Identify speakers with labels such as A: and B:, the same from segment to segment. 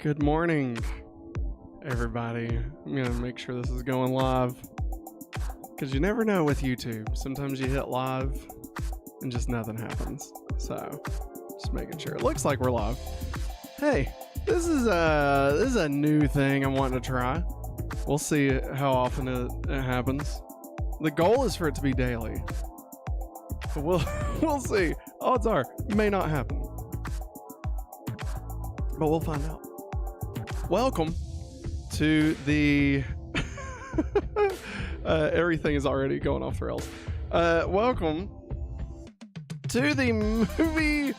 A: Good morning, everybody. I'm going to make sure this is going live because you never know with YouTube. Sometimes you hit live and just nothing happens. So just making sure. It looks like we're live. Hey, this is a new thing I'm wanting to try. We'll see how often it happens. The goal is for it to be daily. But we'll see. Odds are it may not happen. But we'll find out. Welcome to the everything is already going off the rails. Welcome to the movie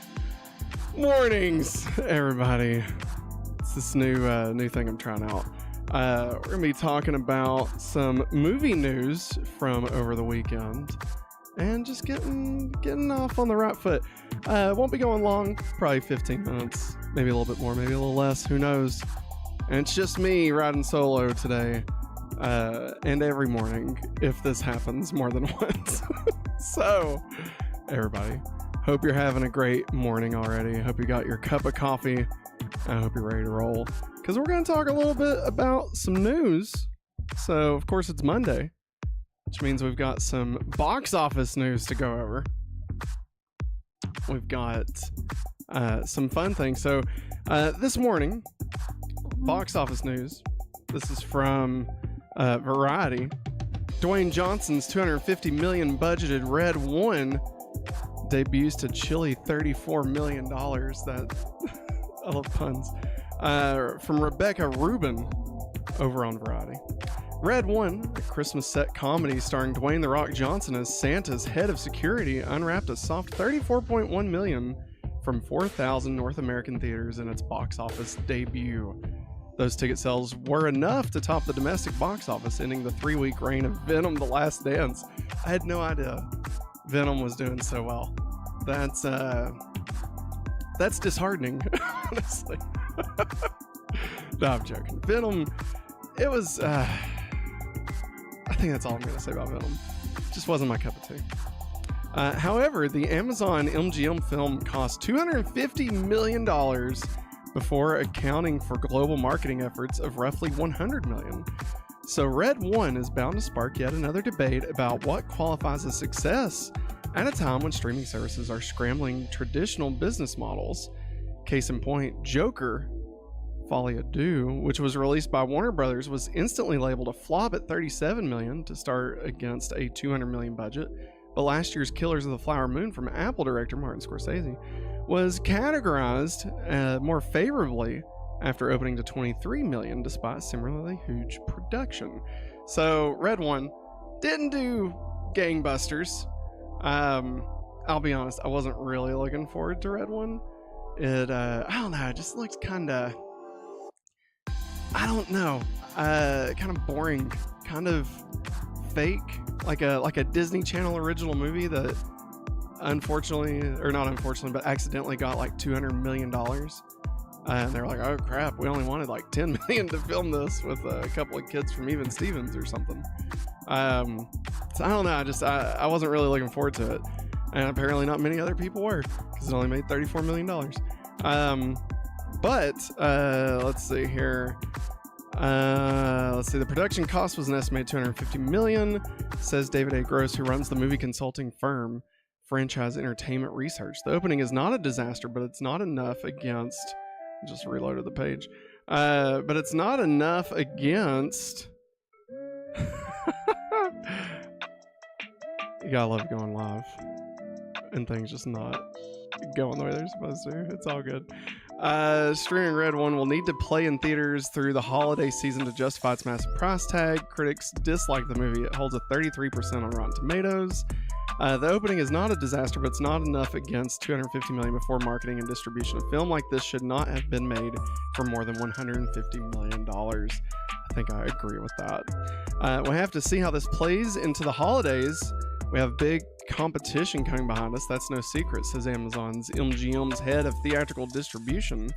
A: mornings, everybody. It's this new thing I'm trying out. We're gonna be talking about some movie news from over the weekend and just getting off on the right foot. Won't be going long, probably 15 minutes, maybe a little bit more, maybe a little less, who knows. And it's just me riding solo today, and every morning if this happens more than once. So, everybody, hope you're having a great morning already. Hope you got your cup of coffee. I hope you're ready to roll, because we're going to talk a little bit about some news. So, of course, it's Monday, which means we've got some box office news to go over. We've got some fun things. So, this morning, box office news. This is from Variety. Dwayne Johnson's $250 million budgeted Red One debuts to chilly $34 million. That I love puns. From Rebecca Rubin over on Variety. Red One, a Christmas set comedy starring Dwayne "The Rock" Johnson as Santa's head of security, unwrapped a soft $34.1 million from 4,000 North American theaters in its box office debut. Those ticket sales were enough to top the domestic box office, ending the 3-week reign of Venom: The Last Dance. I had no idea Venom was doing so well. That's disheartening, honestly. No, I'm joking. Venom, it was, I think that's all I'm going to say about Venom. Just wasn't my cup of tea. However, the Amazon MGM film cost $250 million before accounting for global marketing efforts of roughly $100 million. So Red One is bound to spark yet another debate about what qualifies as success at a time when streaming services are scrambling traditional business models. Case in point, Joker: Folie à Deux, which was released by Warner Brothers, was instantly labeled a flop at $37 million to start against a $200 million budget. But last year's Killers of the Flower Moon from Apple director Martin Scorsese was categorized more favorably after opening to $23 million despite similarly huge production. So Red One didn't do gangbusters. I'll be honest, I wasn't really looking forward to Red One. It I don't know, it just looks kind of, I don't know, kind of boring, kind of fake, like a Disney Channel original movie that unfortunately, or not unfortunately, but accidentally got like $200 million. And they're like, oh crap, we only wanted like $10 million to film this with a couple of kids from Even Stevens or something. So I don't know, I wasn't really looking forward to it. And apparently not many other people were, because it only made $34 million. But let's see here. The production cost was an estimated $250 million, says David A. Gross, who runs the movie consulting firm Franchise Entertainment Research. The opening is not a disaster, but it's not enough against, just reloaded the page, but it's not enough against, you gotta love going live and things just not going the way they're supposed to. It's all good. Streaming Red One will need to play in theaters through the holiday season to justify its massive price tag. Critics dislike the movie. It holds a 33% on Rotten Tomatoes. The opening is not a disaster, but it's not enough against $250 million before marketing and distribution. A film like this should not have been made for more than $150 million. I think I agree with that. We have to see how this plays into the holidays. We have big competition coming behind us. That's no secret, says Amazon's MGM's head of theatrical distribution.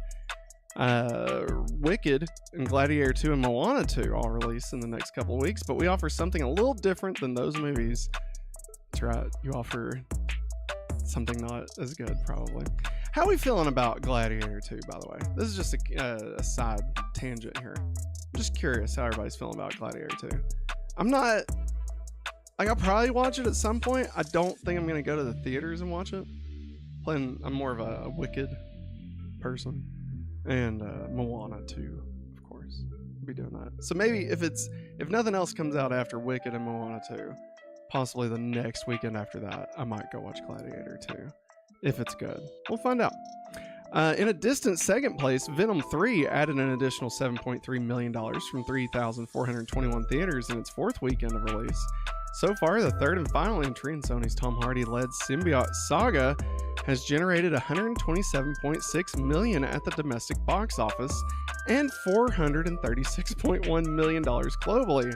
A: Wicked and Gladiator 2 and Moana 2 all release in the next couple of weeks, but we offer something a little different than those movies. That's right, you offer something not as good, probably. How are we feeling about Gladiator 2, by the way? This is just a side tangent here. I'm just curious how everybody's feeling about Gladiator 2. I'm not... Like, I'll probably watch it at some point. I don't think I'm going to go to the theaters and watch it. I'm more of a Wicked person. And Moana 2, of course. I'll be doing that. So maybe if nothing else comes out after Wicked and Moana 2, possibly the next weekend after that, I might go watch Gladiator 2. If it's good. We'll find out. In a distant second place, Venom 3 added an additional $7.3 million from 3,421 theaters in its fourth weekend of release. So far, the third and final entry in Sony's Tom Hardy-led symbiote saga has generated $127.6 million at the domestic box office and $436.1 million globally.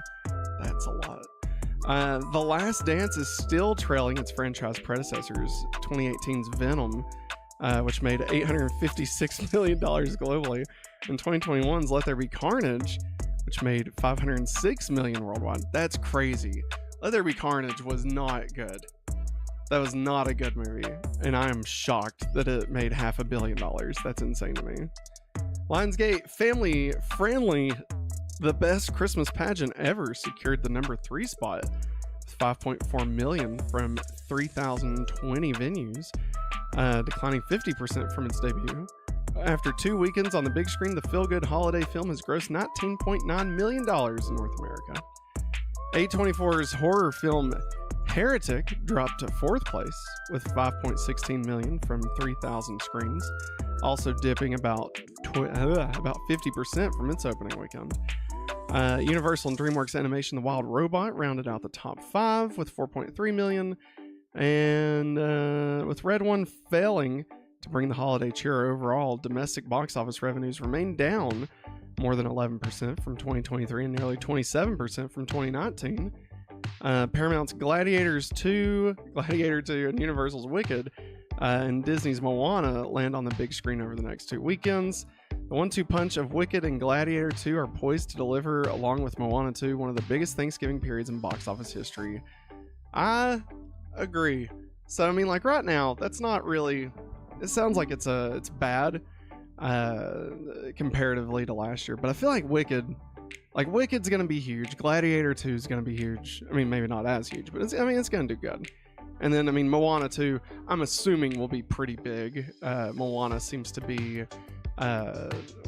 A: That's a lot. The Last Dance is still trailing its franchise predecessors, 2018's Venom, which made $856 million globally, and 2021's Let There Be Carnage, which made $506 million worldwide. That's crazy. Let There Be Carnage was not good. That was not a good movie, and I am shocked that it made $500 million. That's insane to me. Lionsgate Family Friendly, the best Christmas pageant ever, secured the number 3 spot with $5.4 million from 3,020 venues, declining 50% from its debut. After 2 weekends on the big screen, the feel-good holiday film has grossed $19.9 million in North America. A24's horror film Heretic dropped to 4th place with $5.16 million from 3,000 screens, also dipping about 50% from its opening weekend. Universal and DreamWorks Animation The Wild Robot rounded out the top 5 with $4.3 million, and with Red One failing to bring the holiday cheer overall, domestic box office revenues remained down more than 11% from 2023 and nearly 27% from 2019. Paramount's Gladiator 2, and Universal's Wicked, and Disney's Moana land on the big screen over the next 2 weekends. The 1-2 punch of Wicked and Gladiator 2 are poised to deliver, along with Moana 2, one of the biggest Thanksgiving periods in box office history. I agree. So, I mean, like right now, that's not really... It sounds like it's bad comparatively to last year, but I feel like Wicked's gonna be huge. Gladiator 2 is gonna be huge. I mean, maybe not as huge, but it's gonna do good. And then, I mean, Moana 2, I'm assuming will be pretty big. Moana seems to be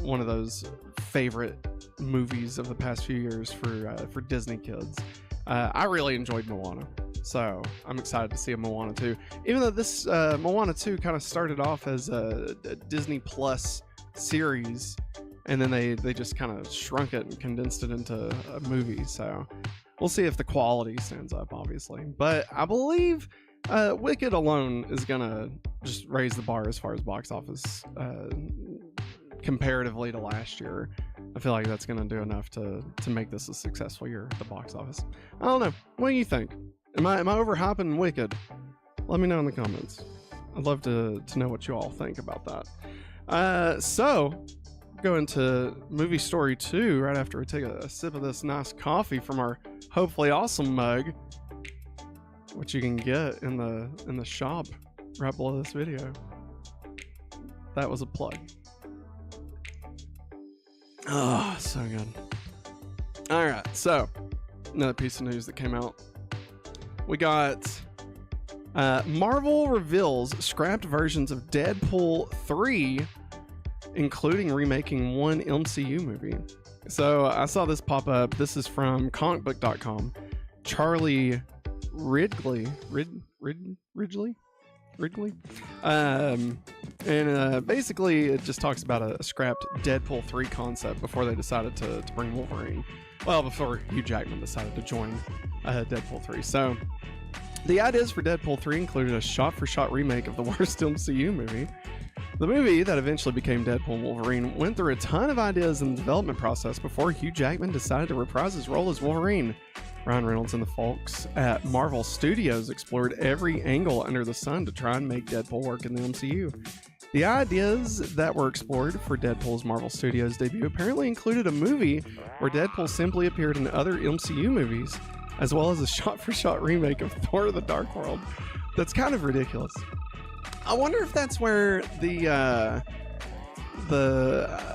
A: one of those favorite movies of the past few years for Disney kids. I really enjoyed Moana, so I'm excited to see a Moana 2. Even though this Moana 2 kind of started off as a Disney Plus series, and then they just kind of shrunk it and condensed it into a movie. So we'll see if the quality stands up, obviously. But I believe Wicked alone is gonna just raise the bar as far as box office comparatively to last year. I feel like that's gonna do enough to make this a successful year at the box office. I don't know. What do you think? Am I overhyping Wicked? Let me know in the comments. I'd love to know what you all think about that. So go into movie story 2 right after we take a sip of this nice coffee from our hopefully awesome mug, which you can get in the shop right below this video. That was a plug. Oh, so good. All right, so another piece of news that came out. We got Marvel reveals scrapped versions of Deadpool 3, including remaking one MCU movie. So I saw this pop up. This is from comicbook.com. Charlie Ridley. Basically it just talks about a scrapped Deadpool 3 concept before they decided to bring Wolverine. Well, before Hugh Jackman decided to join Deadpool 3. So the ideas for Deadpool 3 included a shot-for-shot remake of the worst MCU movie. The movie that eventually became Deadpool and Wolverine went through a ton of ideas in the development process before Hugh Jackman decided to reprise his role as Wolverine. Ryan Reynolds and the folks at Marvel Studios explored every angle under the sun to try and make Deadpool work in the MCU. The ideas that were explored for Deadpool's Marvel Studios debut apparently included a movie where Deadpool simply appeared in other MCU movies, as well as a shot-for-shot remake of Thor: The Dark World. That's kind of ridiculous. I wonder if that's where the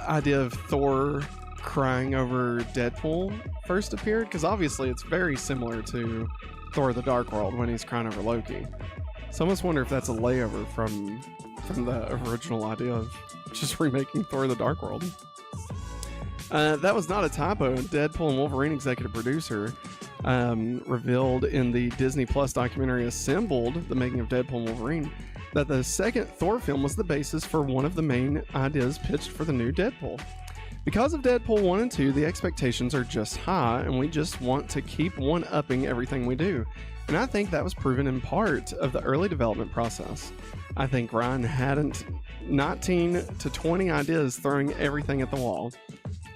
A: idea of Thor crying over Deadpool first appeared, because obviously it's very similar to Thor: The Dark World when he's crying over Loki. So I almost wonder if that's a layover from the original idea of just remaking Thor: The Dark World. That was not a typo. Deadpool and Wolverine executive producer revealed in the Disney Plus documentary Assembled, the making of Deadpool and Wolverine, that the second Thor film was the basis for one of the main ideas pitched for the new Deadpool. Because of Deadpool 1 and 2, the expectations are just high, and we just want to keep one-upping everything we do. And I think that was proven in part of the early development process. I think Ryan hadn't 19 to 20 ideas throwing everything at the wall.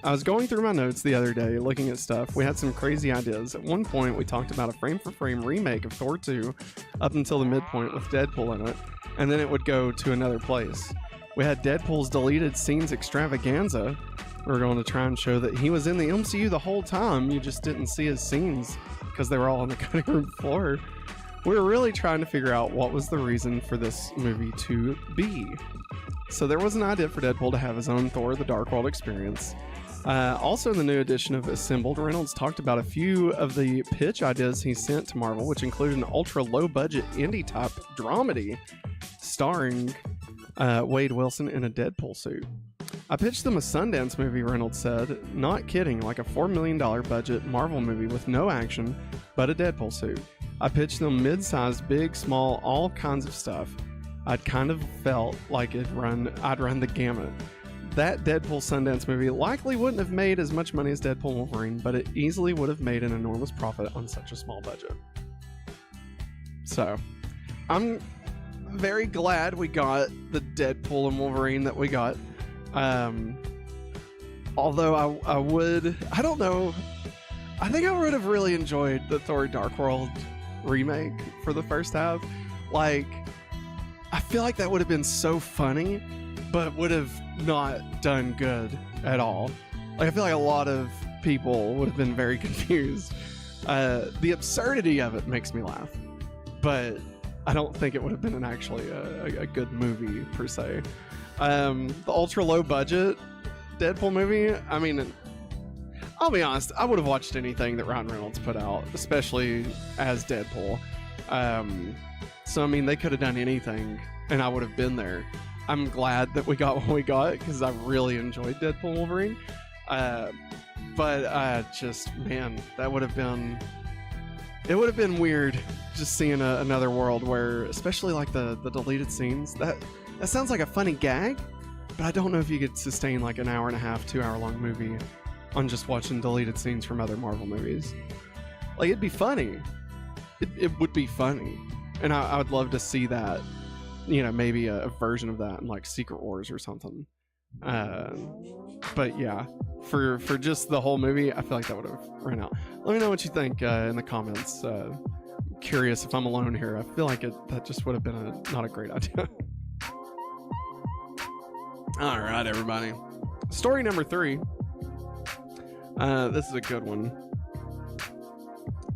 A: I was going through my notes the other day looking at stuff. We had some crazy ideas. At one point, we talked about a frame-for-frame remake of Thor 2 up until the midpoint with Deadpool in it, and then it would go to another place. We had Deadpool's deleted scenes extravaganza. We were going to try and show that he was in the MCU the whole time. You just didn't see his scenes because they were all on the cutting room floor. We were really trying to figure out what was the reason for this movie to be. So there was an idea for Deadpool to have his own Thor: The Dark World experience. Also in the new edition of Assembled, Reynolds talked about a few of the pitch ideas he sent to Marvel, which included an ultra low budget indie type dramedy starring Wade Wilson in a Deadpool suit. I pitched them a Sundance movie, Reynolds said. Not kidding, like a $4 million budget Marvel movie with no action, but a Deadpool suit. I pitched them mid-sized, big, small, all kinds of stuff. I'd kind of felt like I'd run the gamut. That Deadpool Sundance movie likely wouldn't have made as much money as Deadpool and Wolverine, but it easily would have made an enormous profit on such a small budget. So, I'm very glad we got the Deadpool and Wolverine that we got. Although I don't know, I think I would have really enjoyed the Thor: Dark World remake for the first half. Like, I feel like that would have been so funny, but would have not done good at all. Like, I feel like a lot of people would have been very confused. The absurdity of it makes me laugh, but I don't think it would have been actually a good movie per se. The ultra low budget Deadpool movie, I mean, I'll be honest, I would have watched anything that Ryan Reynolds put out, especially as Deadpool. So, I mean, they could have done anything and I would have been there. I'm glad that we got what we got because I really enjoyed Deadpool and Wolverine. But just, man, that would have been... It would have been weird just seeing another world where, especially like the deleted scenes, that sounds like a funny gag, but I don't know if you could sustain like an hour and a half, 2 hour long movie on just watching deleted scenes from other Marvel movies. Like, it'd be funny. It would be funny. And I would love to see that, you know, maybe a version of that in like Secret Wars or something. But yeah, for just the whole movie, I feel like that would have ran out. Let me know what you think in the comments. Curious if I'm alone here. I feel like that just would have been not a great idea. All right, everybody. Story number 3. This is a good one.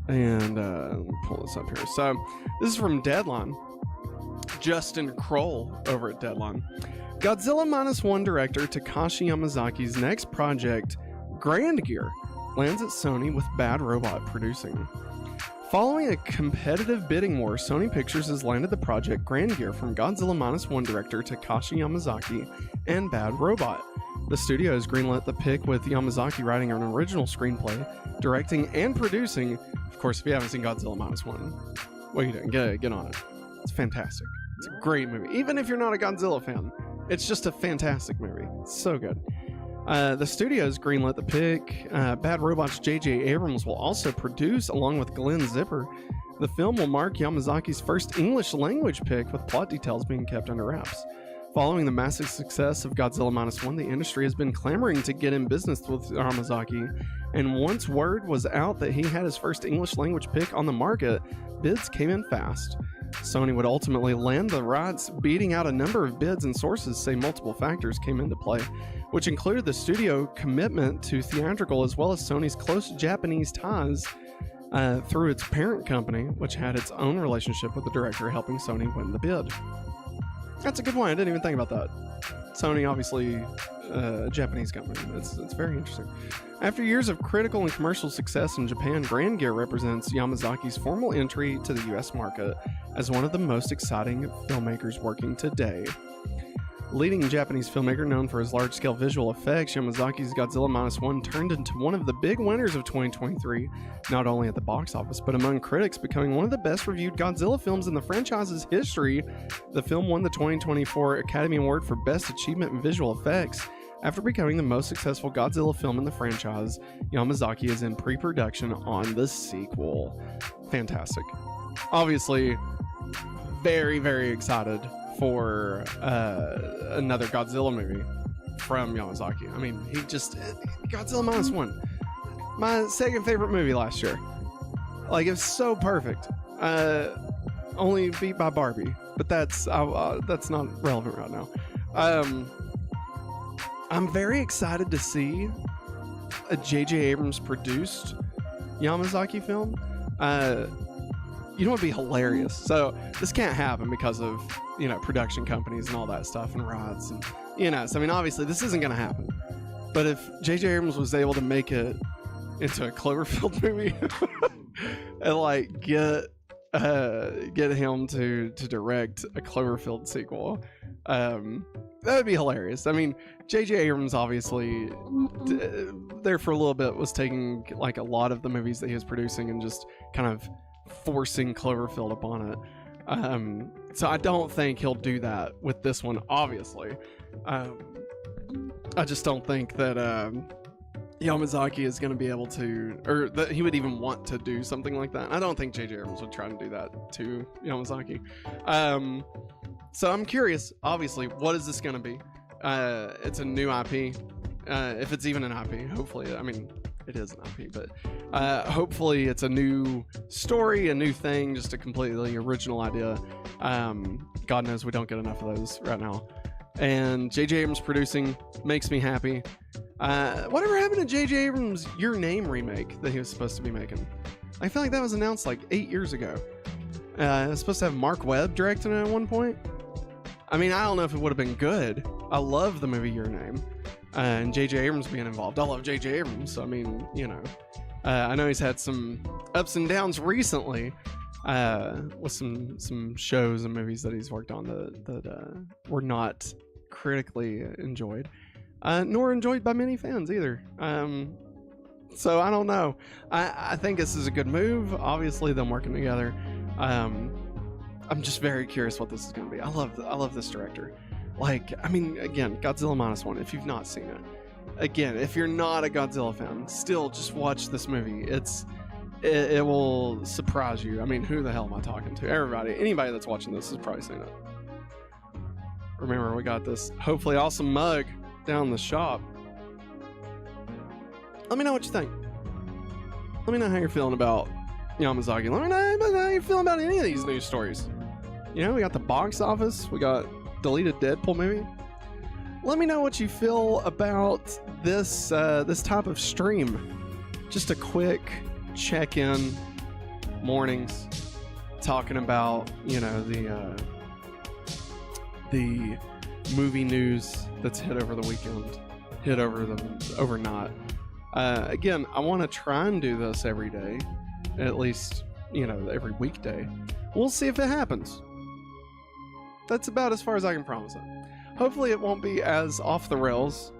A: And let me pull this up here. So this is from Deadline. Justin Kroll over at Deadline. Godzilla Minus One director Takashi Yamazaki's next project, Grand Gear, lands at Sony with Bad Robot producing. Following a competitive bidding war, Sony Pictures has landed the project Grand Gear from Godzilla Minus One director Takashi Yamazaki and Bad Robot. The studio has greenlit the pick with Yamazaki writing an original screenplay, directing, and producing. Of course, if you haven't seen Godzilla Minus One, what are you doing? Get on it. It's fantastic. It's a great movie. Even if you're not a Godzilla fan, it's just a fantastic movie. It's so good. The studio's greenlit the pick. Bad Robot's J J Abrams will also produce, along with Glenn Zipper. The film will mark Yamazaki's first English language pick, with plot details being kept under wraps. Following the massive success of Godzilla Minus One, the industry has been clamoring to get in business with Yamazaki, and once word was out that he had his first English language pick on the market, bids came in fast. Sony would ultimately land the rights, beating out a number of bids, and sources say multiple factors came into play, which included the studio commitment to theatrical as well as Sony's close Japanese ties through its parent company, which had its own relationship with the director helping Sony win the bid. That's a good point. I didn't even think about that. Sony, obviously, a Japanese company. It's very interesting. After years of critical and commercial success in Japan, Grand Gear represents Yamazaki's formal entry to the U.S. market as one of the most exciting filmmakers working today. Leading Japanese filmmaker known for his large-scale visual effects, Yamazaki's Godzilla Minus One turned into one of the big winners of 2023, not only at the box office, but among critics, becoming one of the best-reviewed Godzilla films in the franchise's history. The film won the 2024 Academy Award for Best Achievement in Visual Effects. After becoming the most successful Godzilla film in the franchise, Yamazaki is in pre-production on the sequel. Fantastic. Obviously, very, very excited for another Godzilla movie from Yamazaki. I mean, Godzilla Minus One, my second favorite movie last year. Like, it was so perfect. Only beat by Barbie, but that's not relevant right now. I'm very excited to see a J J Abrams produced Yamazaki film. You know what would be hilarious? So this can't happen because of, production companies and all that stuff and rights and, so I mean, obviously this isn't going to happen. But if J J Abrams was able to make it into a Cloverfield movie and like get him to direct a Cloverfield sequel, that would be hilarious. I mean, J J Abrams obviously there for a little bit was taking like a lot of the movies that he was producing and just kind of forcing Cloverfield upon it. So I don't think he'll do that with this one, obviously. I just don't think that Yamazaki is going to be able to, or that he would even want to do something like that. I don't think J J Abrams would try to do that to Yamazaki. So I'm curious, obviously, what is this going to be? It's a new IP. If it's even an IP, hopefully. I mean, it is an IP, but hopefully it's a new story, a new thing, just a completely original idea. God knows we don't get enough of those right now. And J J Abrams producing makes me happy. Whatever happened to J J Abrams' Your Name remake that he was supposed to be making? I feel like that was announced like 8 years ago. It was supposed to have Mark Webb directing it at one point. I mean, I don't know if it would have been good. I love the movie Your Name. And J J Abrams being involved. I love J J Abrams. So, I mean, I know he's had some ups and downs recently with some shows and movies that he's worked on that were not critically enjoyed, nor enjoyed by many fans either. So I don't know. I think this is a good move. Obviously, them working together. I'm just very curious what this is going to be. I love this director. Like, I mean, again, Godzilla Minus One, if you've not seen it. Again, if you're not a Godzilla fan, still just watch this movie. It will surprise you. I mean, who the hell am I talking to? Everybody, anybody that's watching this has probably seen it. Remember, we got this hopefully awesome mug down in the shop. Let me know what you think. Let me know how you're feeling about Yamazaki. Let me know how you're feeling about any of these news stories. We got the box office. We got deleted Deadpool movie. Let me know what you feel about this type of stream. Just a quick check-in mornings, talking about the movie news that's hit over the weekend, hit over the overnight. Again, I want to try and do this every day, at least every weekday. We'll see if it happens. That's about as far as I can promise it. Hopefully it won't be as off the rails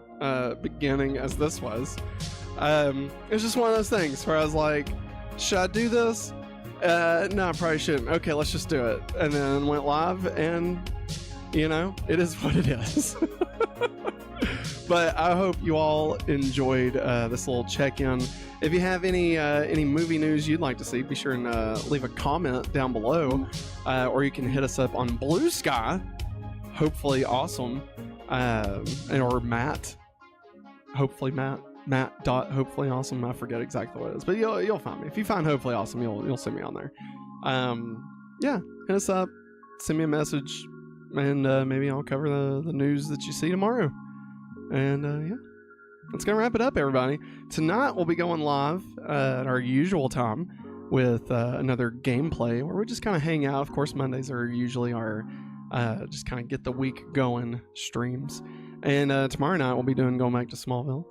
A: beginning as this was. It's just one of those things where I was like, should I do this? No, I probably shouldn't. Okay, let's just do it. And then went live, and it is what it is. But I hope you all enjoyed this little check-in. If you have any movie news you'd like to see, be sure and leave a comment down below, or you can hit us up on Blue Sky, hopefully awesome, or Matt, hopefully Matt dot hopefully awesome. I forget exactly what it is, but you'll find me. If you find hopefully awesome, you'll see me on there. Yeah, hit us up, send me a message, and maybe I'll cover the news that you see tomorrow. And yeah, that's gonna wrap it up, everybody. Tonight we'll be going live at our usual time with another gameplay where we just kind of hang out. Of course, Mondays are usually our just kind of get the week going streams. And tomorrow night we'll be doing Going Back to Smallville.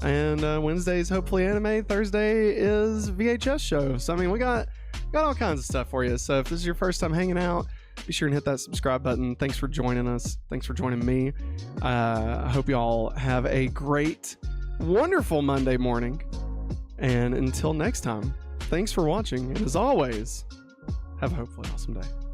A: And Wednesday's hopefully anime. Thursday is VHS show. So I mean, we got all kinds of stuff for you. So if this is your first time hanging out, be sure and hit that subscribe button. Thanks for joining us. Thanks for joining me. I hope you all have a great, wonderful Monday morning. And until next time, thanks for watching. And as always, have a hopefully awesome day.